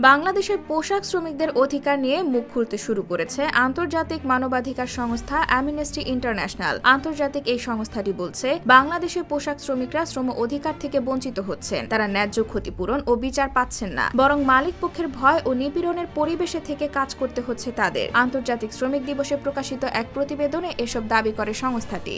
বাংলাদেশের পোশাক শ্রমিকদের অধিকার নিয়ে মুখ খুলতে শুরু করেছে আন্তর্জাতিক মানবাধিকার সংস্থা অ্যামনেস্টি ইন্টারন্যাশনাল। আন্তর্জাতিক এই সংস্থাটি বলছে, বাংলাদেশের পোশাক শ্রমিকরা শ্রম অধিকার থেকে বঞ্চিত হচ্ছেন। তারা ন্যায্য ক্ষতিপূরণ ও বিচার পাচ্ছেন না, বরং মালিক পক্ষের ভয় ও নিপীড়নের পরিবেশে থেকে কাজ করতে হচ্ছে তাদের। আন্তর্জাতিক শ্রমিক দিবসে প্রকাশিত এক প্রতিবেদনে এসব দাবি করে সংস্থাটি।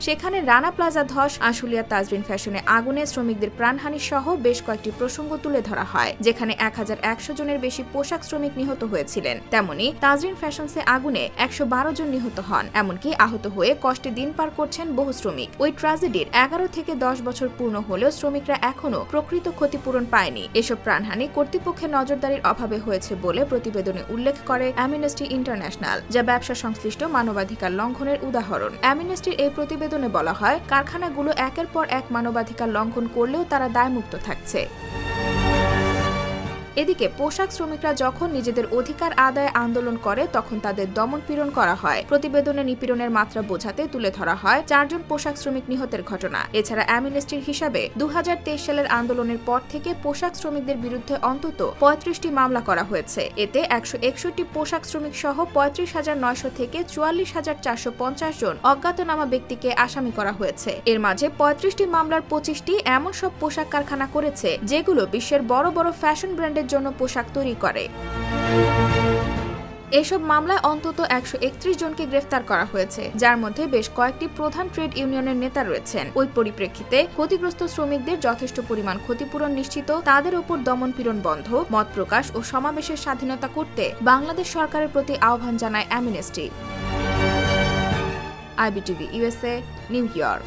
সেখানে রানা প্লাজা ধস, আশুলিয়া তাজরিন ফ্যাশনে আগুনে শ্রমিকদের প্রাণহানি সহ বেশ কয়েকটি প্রসঙ্গ তুলে ধরা হয়, যেখানে 1100 জনের বেশি পোশাক শ্রমিক নিহত হয়েছিলেন। তেমনি তাজরিন ফ্যাশনসে আগুনে 112 জন নিহত হন, এমনকি আহত হয়ে কষ্টে দিন পার করছেন বহু শ্রমিক। ওই ট্র্যাজেডির 11 থেকে 10 বছর পূর্ণ হলেও শ্রমিকরা এখনও প্রকৃত ক্ষতিপূরণ পায়নি। এসব প্রাণহানি কর্তৃপক্ষের নজরদারির অভাবে হয়েছে বলে প্রতিবেদনে উল্লেখ করে অ্যামনেস্টি ইন্টারন্যাশনাল, যা ব্যবসা সংশ্লিষ্ট মানবাধিকার লঙ্ঘনের উদাহরণ। অ্যামনেস্টির এই প্রতিবেদনে বলা হয়, কারখানাগুলো একের পর এক মানবাধিকার লঙ্ঘন করলেও তারা দায়মুক্ত থাকছে। এদিকে পোশাক শ্রমিকরা যখন নিজেদের অধিকার আদায়ে আন্দোলন করে, তখন তাদের দমনপীড়ন করা হয়। প্রতিবেদনে নিপীড়নের মাত্রা বোঝাতে তুলে ধরা হয় 4 জন পোশাক শ্রমিক নিহতের ঘটনা। এছাড়া অ্যামনেস্টির হিসাবে 2023 সালের আন্দোলনের পর থেকে পোশাক শ্রমিকদের বিরুদ্ধে অন্তত 35টি মামলা করা হয়েছে। এতে 161 পোশাক শ্রমিক সহ 35,900 থেকে 44,450 জন অজ্ঞাতনামা ব্যক্তিকে আসামি করা হয়েছে। এর মাঝে 35টি মামলার 25টি এমন সব পোশাক কারখানা করেছে যেগুলো বিশ্বের বড় বড় ফ্যাশন ব্র্যান্ডের জন্য পোশাক তৈরি করে। এসব মামলায় অন্তত 131 জনকে গ্রেফতার করা হয়েছে, যার মধ্যে বেশ কয়েকটি প্রধান ট্রেড ইউনিয়নের নেতা রয়েছেন। ওই পরিপ্রেক্ষিতে ক্ষতিগ্রস্ত শ্রমিকদের যথেষ্ট পরিমাণ ক্ষতিপূরণ নিশ্চিত, তাদের উপর দমনপীড়ন বন্ধ, মত প্রকাশ ও সমাবেশের স্বাধীনতা করতে বাংলাদেশ সরকারের প্রতি আহ্বান জানায় amnesty. IBTV USA, new York.